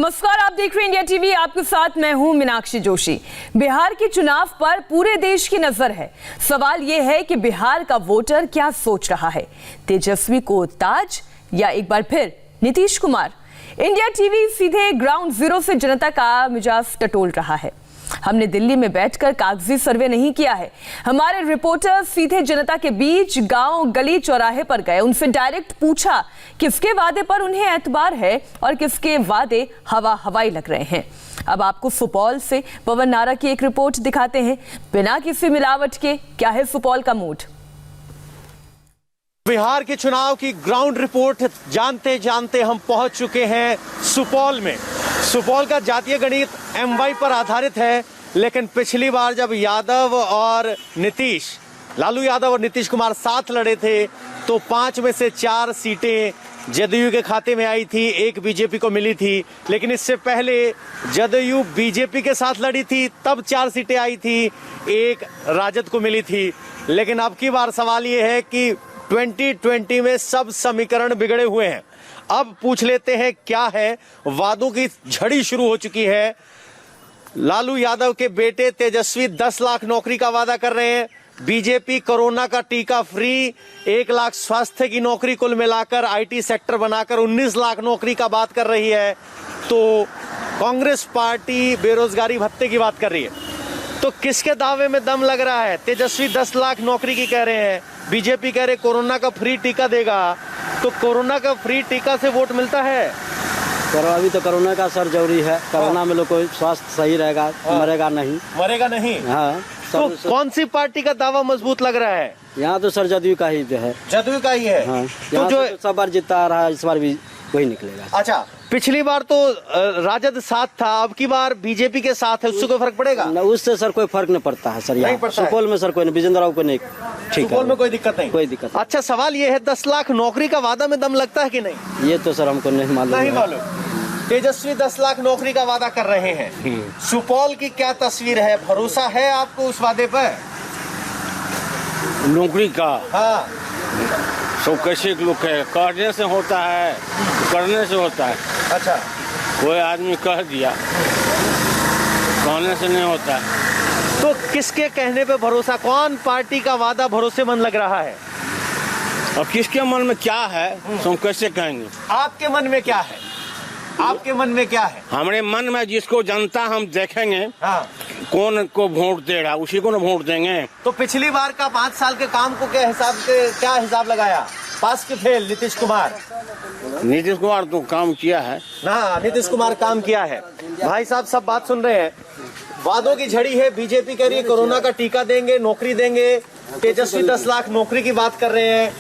नमस्कार, आप देख रहे हैं इंडिया टीवी। आपके साथ मैं हूं मीनाक्षी जोशी। बिहार के चुनाव पर पूरे देश की नजर है। सवाल यह है कि बिहार का वोटर क्या सोच रहा है, तेजस्वी को ताज या एक बार फिर नीतीश कुमार। इंडिया टीवी सीधे ग्राउंड जीरो से जनता का मिजाज टटोल रहा है। हमने दिल्ली में बैठकर कागजी सर्वे नहीं किया है। हमारे रिपोर्टर सीधे जनता के बीच गांव, गली, चौराहे पर गए। उनसे डायरेक्ट पूछा किसके वादे पर उन्हें एतबार है और किसके वादे हवाई लग रहे हैं। अब आपको सुपौल से पवन नारा की एक रिपोर्ट दिखाते हैं। बिना किसी मिलावट के क्या है सुपौल का मूड। बिहार के चुनाव की ग्राउंड रिपोर्ट जानते जानते हम पहुंच चुके हैं सुपौल में। सुपौल का जातीय गणित MY पर आधारित है, लेकिन पिछली बार जब लालू यादव और नीतीश कुमार साथ लड़े थे तो 5 में से 4 सीटें जदयू के खाते में आई थी, 1 बीजेपी को मिली थी। लेकिन इससे पहले जदयू बीजेपी के साथ लड़ी थी, तब 4 सीटें आई थी, 1 राजद को मिली थी। लेकिन अब की बार सवाल ये है कि 2020 में सब समीकरण बिगड़े हुए हैं। अब पूछ लेते हैं क्या है। वादों की झड़ी शुरू हो चुकी है। लालू यादव के बेटे तेजस्वी 10 लाख नौकरी का वादा कर रहे हैं। बीजेपी कोरोना का टीका फ्री, 1 लाख स्वास्थ्य की नौकरी, कुल मिलाकर IT सेक्टर बनाकर 19 लाख नौकरी का बात कर रही है। तो कांग्रेस पार्टी बेरोजगारी भत्ते की बात कर रही है। तो किसके दावे में दम लग रहा है? तेजस्वी 10 लाख नौकरी की कह रहे हैं, बीजेपी कह रहे कोरोना का फ्री टीका देगा। तो कोरोना का फ्री टीका से वोट मिलता है? सर अभी तो कोरोना का सर जरूरी है। कोरोना में लोग को स्वास्थ्य सही रहेगा, मरेगा नहीं। हाँ। तो कौन सी पार्टी का दावा मजबूत लग रहा है? यहाँ तो सर जदयू का ही है। जदयू का ही है। हाँ। तो जो सब बार जीता रहा है, इस बार भी वही निकलेगा। अच्छा, पिछली बार तो राजद साथ था, अब की बार बीजेपी के साथ है, उससे कोई फर्क पड़ेगा? उससे सर कोई फर्क नहीं पड़ता है सर। यहाँ सुपौल में सर कोई नहीं, विजेंद्र राव को नहीं, ठीक है, सुपौल में कोई दिक्कत नहीं। अच्छा, सवाल ये है 10 लाख नौकरी का वादा में दम लगता है कि नहीं? ये तो सर हमको नहीं मालूम। तेजस्वी 10 लाख नौकरी का वादा कर रहे हैं। सुपौल की क्या तस्वीर है? भरोसा है आपको उस वादे पर? नौकरी का? हाँ। तो कैसे लोग कहने से होता है, करने से होता है। अच्छा, कोई आदमी कह दिया, कहने से नहीं होता है। तो किसके कहने पे भरोसा? कौन पार्टी का वादा भरोसेमंद लग रहा है? अब किसके मन में क्या है तो हम कैसे कहेंगे? आपके मन में क्या है? आपके मन में क्या है? हमारे मन में जिसको जनता हम देखेंगे, हाँ, कौन को वोट दे रहा उसी को ना वोट देंगे। तो पिछली बार का 5 साल के काम को क्या हिसाब लगाया? पास के फेल? नीतीश कुमार तो काम किया है ना, नीतीश कुमार काम किया है। भाई साहब सब बात सुन रहे हैं। वादों की झड़ी है। बीजेपी कह रही है कोरोना का टीका देंगे, नौकरी देंगे। तेजस्वी 10 लाख नौकरी की बात कर रहे हैं।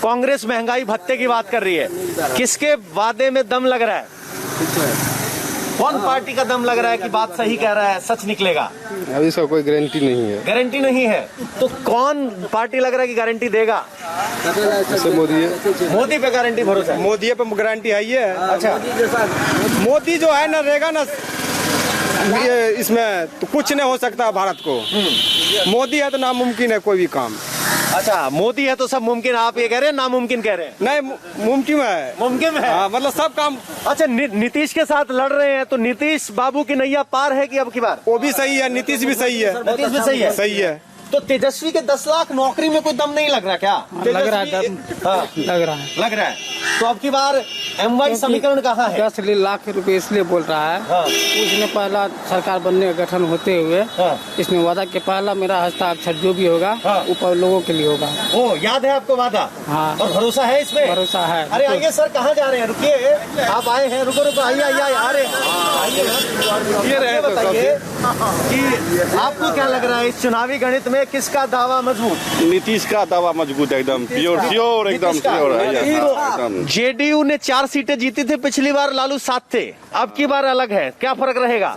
कांग्रेस महंगाई भत्ते की बात कर रही है। किसके वादे में दम लग रहा है? कौन पार्टी का दम लग रहा है कि बात सही कह रहा है, सच निकलेगा? अभी इसका कोई गारंटी नहीं है। गारंटी नहीं है? तो कौन पार्टी लग रहा है कि गारंटी देगा? मोदी है। मोदी पे गारंटी भरोसा है? मोदी पे गारंटी है ये। अच्छा, मोदी जो है ना रहेगा ना, ये इसमें तो कुछ नहीं हो सकता भारत को। मोदी है तो नामुमकिन है कोई भी काम। अच्छा, मोदी है तो सब मुमकिन। आप ये कह रहे हैं नामुमकिन कह रहे हैं? नहीं, मुमकिन है। मुमकिन है? हाँ, मतलब सब काम। अच्छा, नीतीश के साथ लड़ रहे हैं तो नीतीश बाबू की नैया पार है कि अब की बार? वो भी सही है, नीतीश भी सही है। नीतीश भी सही है? सही है। तो तेजस्वी के 10 लाख नौकरी में कोई दम नहीं लग रहा क्या? लग रहा है, हाँ, लग रहा है। तो अब की बार MY समीकरण कहाँ है? 10 लाख रुपए इसलिए बोल रहा है। हाँ। उसने पहला सरकार बनने का गठन होते हुए इसने वादा कि पहला मेरा हस्ताक्षर जो भी होगा ऊपर लोगों के लिए होगा। ओ, याद है आपको वादा? हाँ। और भरोसा है इसमें? भरोसा है। अरे आइए सर, कहाँ जा रहे हैं? रुकिए, आप आए हैं, रुको आइए। ये बताइए कि आपको क्या लग रहा है इस चुनावी गणित में किसका दावा मजबूत? नीतीश का दावा मजबूत, एकदम प्योर एकदम श्योर। JDU ने 4 सीटें जीती थी पिछली बार, लालू साथ थे। अब की बार अलग है, क्या फर्क रहेगा?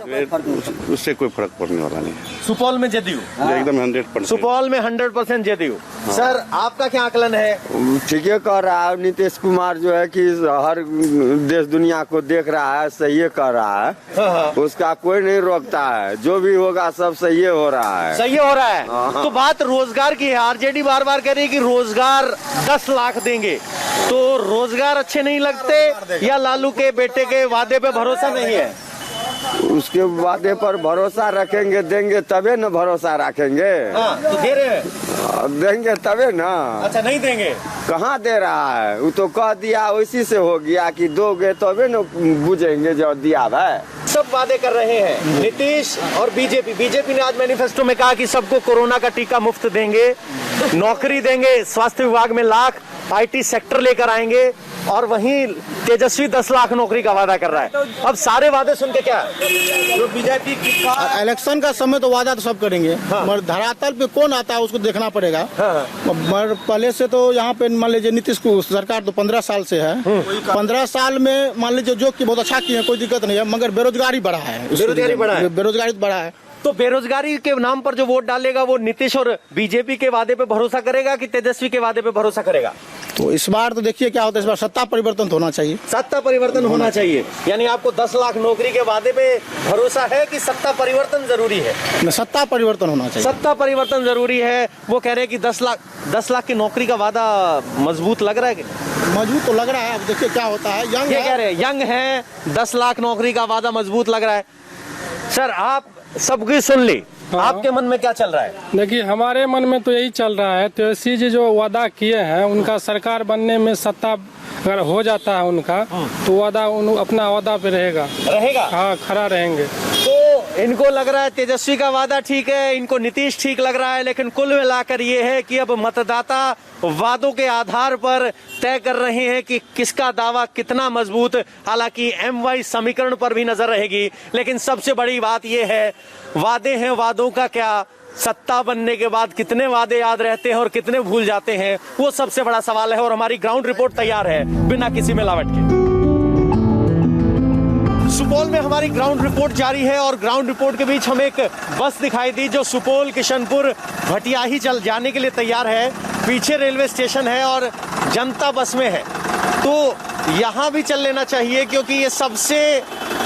उससे कोई फर्क पड़ने वाला नहीं है। सुपौल में जदयू, एकदम 100%। सुपौल में 100% जदयू। सर आपका क्या आकलन है? ठीक है कह रहा है नीतीश कुमार जो है कि हर देश दुनिया को देख रहा है, सही कह रहा है, उसका कोई नहीं रोकता है, जो भी होगा सब सही हो रहा है। सही हो रहा है। तो बात रोजगार की है, आरजेडी बार बार कह रही है कि रोजगार 10 लाख देंगे, तो रोजगार अच्छे नहीं लगते या लालू के बेटे के वादे पे भरोसा नहीं है? उसके वादे पर भरोसा रखेंगे, देंगे तबे न भरोसा रखेंगे। तो दे रहे हैं? देंगे तबे ना। अच्छा नहीं देंगे? कहाँ दे रहा है, वो तो कह दिया उसी से हो गया कि दोगे तबे न बुझेंगे जो दिया है। सब वादे कर रहे हैं नीतीश और बीजेपी ने आज मैनिफेस्टो में कहा कि सबको कोरोना का टीका मुफ्त देंगे, नौकरी देंगे, स्वास्थ्य विभाग में लाख, आईटी सेक्टर लेकर आएंगे, और वहीं तेजस्वी 10 लाख नौकरी का वादा कर रहा है। अब सारे वादे सुन के क्या जो बीजेपी की इलेक्शन का समय तो वादा तो सब करेंगे, मगर धरातल पे कौन आता है उसको देखना पड़ेगा। मगर पहले से तो यहाँ पे मान लीजिए नीतीश को सरकार तो 15 साल से है, 15 साल में मान लीजिए जो कि बहुत अच्छा किए हैं, कोई दिक्कत नहीं है, मगर बेरोजगारी बढ़ा है। बेरोजगारी बढ़ा है। तो बेरोजगारी के नाम पर जो वोट डालेगा वो नीतीश और बीजेपी के वादे पे भरोसा करेगा कि तेजस्वी के वादे पे भरोसा करेगा? तो इस बार तो देखिए क्या होता है, इस बार सत्ता परिवर्तन होना चाहिए। सत्ता परिवर्तन होना चाहिए, यानी आपको 10 लाख नौकरी के वादे पे भरोसा है कि सत्ता परिवर्तन जरूरी है? सत्ता परिवर्तन होना चाहिए। सत्ता परिवर्तन जरूरी है। वो कह रहे हैं कि 10 लाख की नौकरी का वादा मजबूत लग रहा है कि मजबूत तो लग रहा है, अब देखिए क्या होता है। ये कह रहे हैं यंग है, 10 लाख नौकरी का वादा मजबूत लग रहा है। सर आप सबकी सुन ली, आपके मन में क्या चल रहा है? देखिए हमारे मन में तो यही चल रहा है, तेजस्वी जी जो वादा किए हैं उनका सरकार बनने में सत्ता अगर हो जाता है उनका, तो वादा अपना वादा पे रहेगा। हाँ, खड़ा रहेंगे। तो इनको लग रहा है तेजस्वी का वादा ठीक है, इनको नीतीश ठीक लग रहा है, लेकिन कुल मिलाकर ये है कि अब मतदाता वादों के आधार पर तय कर रहे हैं कि किसका दावा कितना मजबूत। हालांकि MY समीकरण पर भी नजर रहेगी, लेकिन सबसे बड़ी बात यह है वादे हैं, वादों का क्या, सत्ता बनने के बाद कितने वादे याद रहते हैं और कितने भूल जाते हैं, वो सबसे बड़ा सवाल है। और हमारी ग्राउंड रिपोर्ट तैयार है बिना किसी मिलावट के। सुपौल में हमारी ग्राउंड रिपोर्ट जारी है और ग्राउंड रिपोर्ट के बीच हमें एक बस दिखाई दी जो सुपौल किशनपुर भटियाही चल जाने के लिए तैयार है। पीछे रेलवे स्टेशन है और जनता बस में है, तो यहाँ भी चल लेना चाहिए क्योंकि ये सबसे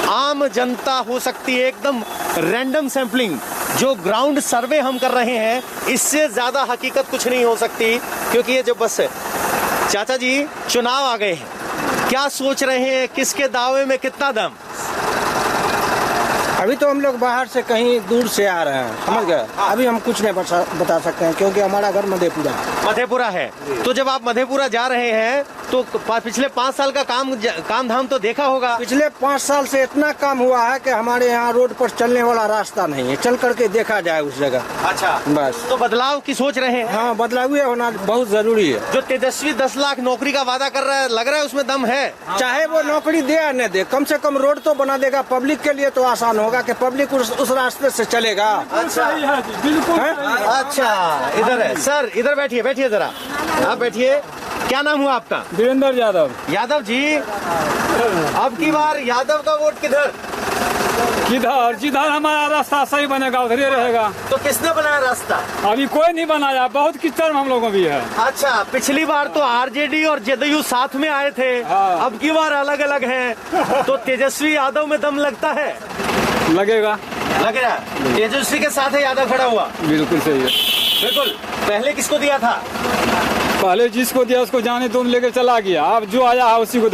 आम जनता हो सकती है। एकदम रैंडम सैंपलिंग जो ग्राउंड सर्वे हम कर रहे हैं, इससे ज्यादा हकीकत कुछ नहीं हो सकती, क्योंकि ये जो बस है। चाचा जी चुनाव आ गए हैं, क्या सोच रहे हैं, किसके दावे में कितना दम? अभी तो हम लोग बाहर से कहीं दूर से आ रहे हैं, समझ गए। अभी हम कुछ नहीं बता सकते हैं क्योंकि हमारा घर मधेपुरा है। तो जब आप मधेपुरा जा रहे हैं तो पिछले 5 साल का काम धाम तो देखा होगा। पिछले 5 साल से इतना काम हुआ है कि हमारे यहाँ रोड पर चलने वाला रास्ता नहीं है, चल करके देखा जाए उस जगह। अच्छा, बस। तो बदलाव की सोच रहे हैं? हाँ, बदलाव होना बहुत जरूरी है। जो तेजस्वी 10 लाख नौकरी का वादा कर रहा है, लग रहा है उसमें दम है? चाहे वो नौकरी दे या न दे, कम से कम रोड तो बना देगा। पब्लिक के लिए तो आसान होगा कि पब्लिक उस रास्ते से चलेगा। अच्छा, बिल्कुल। अच्छा, इधर है सर, इधर बैठिए जरा, आप बैठिए। क्या नाम हुआ आपका? वीरेंद्र यादव। यादव जी, अब की बार यादव का वोट किधर? जिधर हमारा रास्ता सही बनेगा उधर ही रहेगा। तो किसने बनाया रास्ता? अभी कोई नहीं बनाया, बहुत कीचड़ हम लोगों भी है। अच्छा, पिछली बार तो आरजेडी और जदयू साथ में आए थे, अब की बार अलग अलग हैं, तो तेजस्वी यादव में दम लगता है? लगेगा। लग रहा है तेजस्वी के साथ है यादव खड़ा हुआ। बिल्कुल सही है। बिल्कुल। पहले किसको दिया था? पहले जिसको दिया उसको जाने तुम लेकर चला गया, अब जो आया है उसी को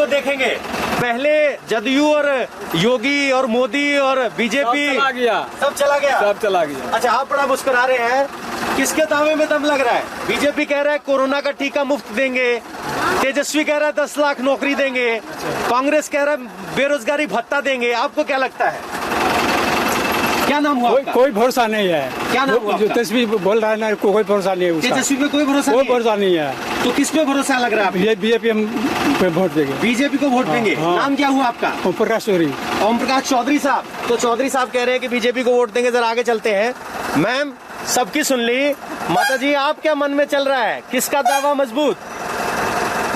देखेंगे। पहले जदयू और योगी और मोदी और बीजेपी सब चला गया। अच्छा, आप बड़ा मुस्कुरा रहे हैं, किसके दावे में दम लग रहा है? बीजेपी कह रहा है कोरोना का टीका मुफ्त देंगे, तेजस्वी कह रहा है 10 लाख नौकरी देंगे, कांग्रेस कह रहा है बेरोजगारी भत्ता देंगे। आपको क्या लगता है, क्या नाम हुआ? कोई भरोसा नहीं है। क्या नाम हुआ? तेजस्वी बोल रहा है ना, कोई भरोसा नहीं है उसका। तेजस्वी पे कोई भरोसा नहीं है। तो किस पे भरोसा लग रहा है? बीजेपी पे वोट देंगे। बीजेपी को वोट देंगे। नाम क्या हुआ आपका? ओम प्रकाश चौधरी साहब। तो चौधरी साहब कह रहे हैं कि बीजेपी को वोट देंगे। जरा आगे चलते हैं। मैम, सबकी सुन ली। माता जी, आप क्या मन में चल रहा है, किसका दावा मजबूत?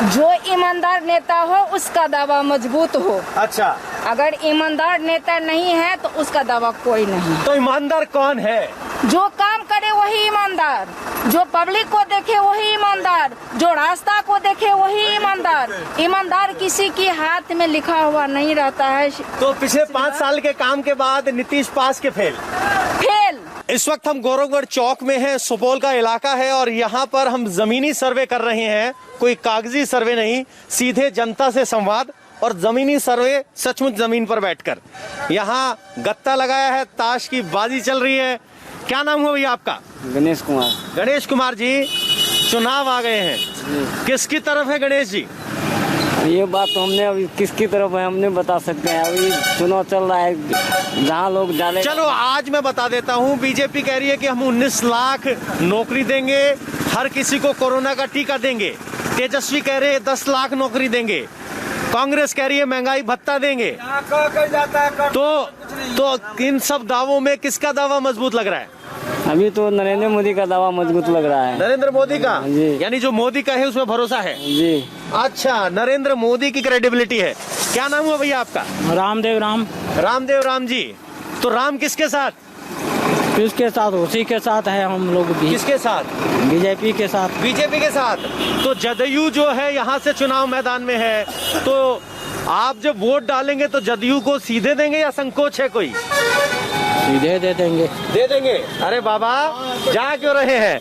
जो ईमानदार नेता हो उसका दावा मजबूत हो। अच्छा, अगर ईमानदार नेता नहीं है तो उसका दावा कोई नहीं। तो ईमानदार कौन है? जो काम करे वही ईमानदार, जो पब्लिक को देखे वही ईमानदार, जो रास्ता को देखे वही ईमानदार। ईमानदार किसी के हाथ में लिखा हुआ नहीं रहता है। तो पिछले 5 साल के काम के बाद नीतीश पास के फेल। इस वक्त हम गौरवगढ़ चौक में हैं, सुपौल का इलाका है और यहाँ पर हम जमीनी सर्वे कर रहे हैं। कोई कागजी सर्वे नहीं, सीधे जनता से संवाद और जमीनी सर्वे सचमुच जमीन पर बैठकर। यहाँ गत्ता लगाया है, ताश की बाजी चल रही है। क्या नाम हुआ भैया आपका? गणेश कुमार। गणेश कुमार जी, चुनाव आ गए हैं, किसकी तरफ है गणेश जी? ये बात तो हमने अभी किसकी तरफ है हमने बता सकते हैं, अभी चुनाव चल रहा है जहाँ लोग डाले। चलो आज मैं बता देता हूँ, बीजेपी कह रही है कि हम 19 लाख नौकरी देंगे, हर किसी को कोरोना का टीका देंगे। तेजस्वी कह रहे हैं 10 लाख नौकरी देंगे। कांग्रेस कह रही है महंगाई भत्ता देंगे। तो इन सब दावों में किसका दावा मजबूत लग रहा है? अभी तो नरेंद्र मोदी का दावा मजबूत लग रहा है। नरेंद्र मोदी का? जी। यानी जो मोदी का है उसमें भरोसा है? जी। अच्छा, नरेंद्र मोदी की क्रेडिबिलिटी है। क्या नाम हुआ भैया आपका? रामदेव राम। रामदेव राम जी, तो राम किसके साथ? किसके साथ? उसी के साथ है हम लोग भी। किसके साथ? बीजेपी के साथ। बीजेपी के साथ। तो जदयू जो है यहाँ से चुनाव मैदान में है, तो आप जब वोट डालेंगे तो जदयू को सीधे देंगे या संकोच है कोई? सीधे दे देंगे। दे देंगे। अरे बाबा, जा क्यों रहे हैं?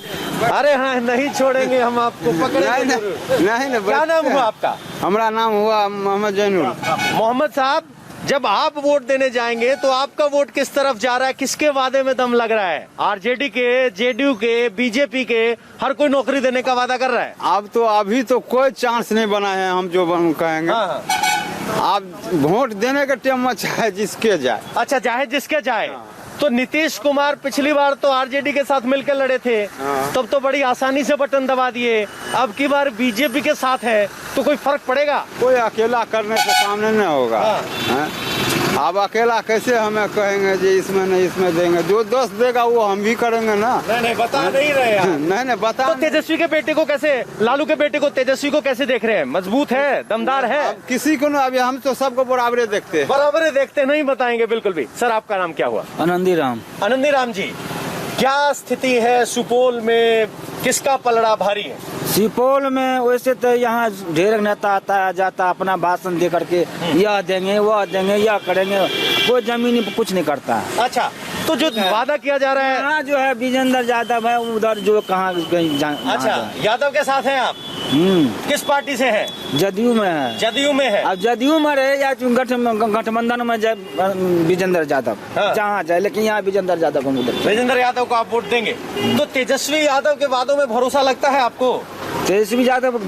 अरे हाँ, नहीं छोड़ेंगे हम आपको, पकड़ेंगे। नहीं। क्या नाम हुआ आपका? हमारा नाम हुआ मोहम्मद जैनुल। मोहम्मद साहब, जब आप वोट देने जाएंगे तो आपका वोट किस तरफ जा रहा है? किसके वादे में दम लग रहा है? आरजेडी के, जेडीयू के, बीजेपी के, हर कोई नौकरी देने का वादा कर रहा है। अब तो अभी तो कोई चांस नहीं बना है, हम जो कहेंगे। आप वोट देने का टाइम में चाहे जिसके जाए। अच्छा, चाहे जिसके जाए। तो नीतीश कुमार पिछली बार तो आरजेडी के साथ मिलकर लड़े थे, तब तो बड़ी आसानी से बटन दबा दिए। अब की बार बीजेपी के साथ है, तो कोई फर्क पड़ेगा? कोई अकेला करने से सामने नहीं होगा। अब अकेला कैसे हमें कहेंगे जी इसमें नहीं इसमें देंगे? जो 10 देगा वो हम भी करेंगे ना। नहीं बता नहीं रहे आप। नहीं बता। तो तेजस्वी के बेटे को कैसे, लालू के बेटे को, तेजस्वी को कैसे देख रहे हैं? मजबूत है, दमदार है? किसी को ना, अभी हम तो सबको बराबरे देखते हैं। बराबरे देखते नहीं बताएंगे बिल्कुल भी। सर, आपका नाम क्या हुआ? आनंदी राम। आनंदी राम जी, क्या स्थिति है सुपौल में? किसका पलड़ा भारी है? सुपौल में वैसे तो यहाँ ढेर नेता आता जाता, अपना भाषण दे करके यह देंगे वह देंगे यह करेंगे, कोई जमीनी कुछ नहीं करता। अच्छा, तो जो वादा किया जा रहा है, यहाँ जो है विजेंद्र यादव है, उधर जो कहाँ अच्छा, यादव के साथ हैं आप? किस पार्टी से है? जदयू में है। जदयू में है। अब जदयू में रहे या गठबंधन में जाए विजेंद्र यादव, जहाँ जाए, लेकिन यहाँ विजेंद्र यादव को विजेंद्र यादव को आप वोट देंगे? तो तेजस्वी यादव के वादों में भरोसा लगता है आपको? तेजस्वी यादव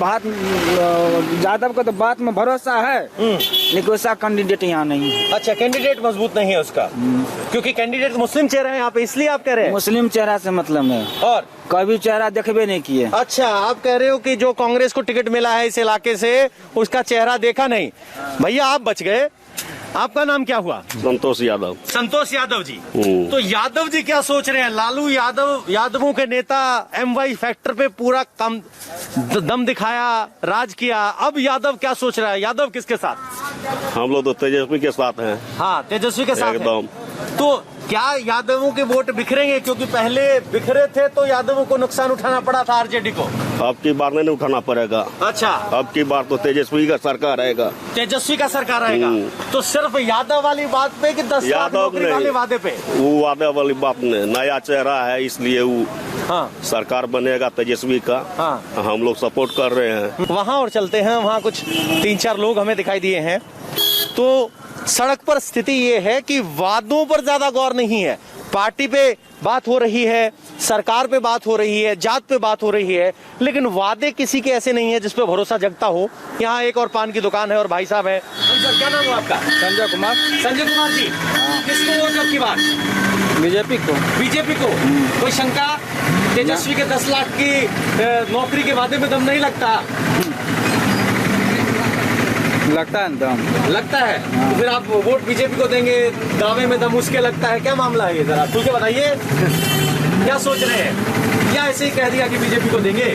का तो बात में भरोसा है, लेकिन वैसा कैंडिडेट यहाँ नहीं है। अच्छा, कैंडिडेट मजबूत नहीं है उसका, क्योंकि कैंडिडेट मुस्लिम चेहरा है यहाँ पे, इसलिए आप कह रहे हैं? मुस्लिम चेहरा से मतलब है, और कभी चेहरा देखबे नहीं किए। अच्छा, आप कह रहे हो कि जो कांग्रेस को टिकट मिला है इस इलाके से, उसका चेहरा देखा नहीं। भैया, आप बच गए। आपका नाम क्या हुआ? संतोष यादव। संतोष यादव जी, तो यादव जी क्या सोच रहे हैं? लालू यादव, यादवों के नेता, MY फैक्टर पे पूरा कम दम दिखाया, राज किया। अब यादव क्या सोच रहा है? यादव किसके साथ? हम लोग तो तेजस्वी के साथ हैं। हाँ, तेजस्वी के साथ एकदम। तो क्या यादवों के वोट बिखरेंगे? क्योंकि पहले बिखरे थे तो यादवों को नुकसान उठाना पड़ा था आरजेडी को। अब की बार नहीं उठाना पड़ेगा। अच्छा, अब की बार तो तेजस्वी का सरकार आएगा। तेजस्वी का सरकार आएगा। तो सिर्फ यादव वाली बात पे कि 10 लाख नौकरी वाले वादे पे? वो वादे वाली बात नहीं, नया चेहरा है इसलिए वो सरकार बनेगा तेजस्वी का। हम लोग सपोर्ट कर रहे हैं। वहाँ और चलते हैं, वहाँ कुछ 3-4 लोग हमें दिखाई दिए हैं। तो सड़क पर स्थिति ये है कि वादों पर ज्यादा गौर नहीं है। पार्टी पे बात हो रही है, सरकार पे बात हो रही है, जात पे बात हो रही है, लेकिन वादे किसी के ऐसे नहीं है जिस पे भरोसा जगता हो। यहाँ एक और पान की दुकान है और भाई साहब है। सर, क्या नाम है आपका? संजय कुमार। संजय कुमार जी, किसको वोट अब की बार? बीजेपी को। बीजेपी को? कोई शंका? तेजस्वी के 10 लाख की नौकरी के वादे में दम नहीं लगता? लगता है दम। लगता है। तो फिर आप वोट बीजेपी को देंगे, दावे में दम उसके लगता है। क्या मामला है ये, जरा खुल के बताइए। क्या सोच रहे हैं? या ऐसे ही कह दिया कि बीजेपी को देंगे?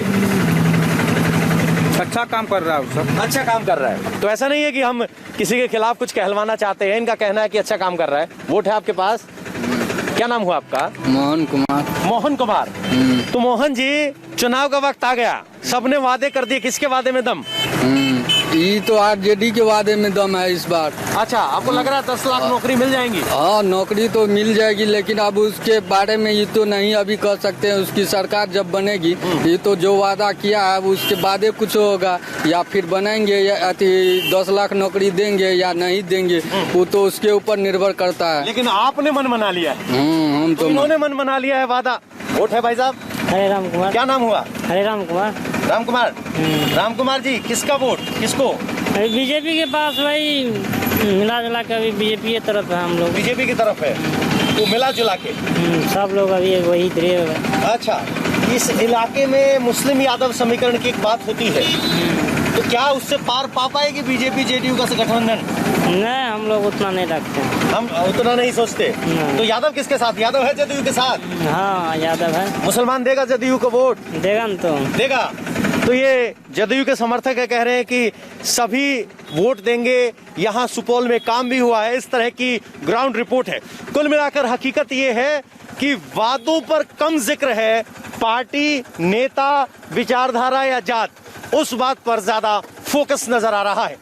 अच्छा काम कर रहा है वो सब। अच्छा काम कर रहा है, तो ऐसा नहीं है कि हम किसी के खिलाफ कुछ कहलवाना चाहते हैं, इनका कहना है कि अच्छा काम कर रहा है। वोट है आपके पास, क्या नाम हुआ आपका? मोहन कुमार। मोहन कुमार। तो मोहन जी, चुनाव का वक्त आ गया, सबने वादे कर दिए, किसके वादे में दम? ये तो आरजेडी के वादे में दम है इस बार। अच्छा, आपको लग रहा है 10 लाख नौकरी मिल जाएंगी? हाँ, नौकरी तो मिल जाएगी, लेकिन अब उसके बारे में ये तो नहीं अभी कह सकते हैं। उसकी सरकार जब बनेगी, ये तो जो वादा किया है उसके बाद कुछ होगा, या फिर बनाएंगे या 10 लाख नौकरी देंगे या नहीं देंगे, वो तो उसके ऊपर निर्भर करता है। लेकिन आपने मन बना लिया है। हम तो इन्होंने मन बना लिया है, वादा। वोट है भाई साहब? हरे राम कुमार। क्या नाम हुआ? हरे राम कुमार। राम कुमार। राम कुमार जी, किसका वोट, किसको? बीजेपी के पास वही मिला जुला के अभी बीजेपी की तरफ है हम लोग। बीजेपी की तरफ है, तो मिला जुला के सब लोग अभी वही तरह। अच्छा, इस इलाके में मुस्लिम यादव समीकरण की एक बात होती है, तो क्या उससे पार पा पाएगी बीजेपी जेडीयू का गठबंधन? नहीं, हम लोग उतना नहीं रखते, हम उतना नहीं सोचते। तो यादव किसके साथ? यादव है जदयू के साथ? हाँ, यादव है। मुसलमान देगा जदयू को वोट? देगा न, तो देगा। तो ये जदयू के समर्थक है, कह रहे हैं कि सभी वोट देंगे। यहाँ सुपौल में काम भी हुआ है, इस तरह की ग्राउंड रिपोर्ट है। कुल मिलाकर हकीकत ये है कि वादों पर कम जिक्र है, पार्टी, नेता, विचारधारा या जात, उस बात पर ज्यादा फोकस नजर आ रहा है।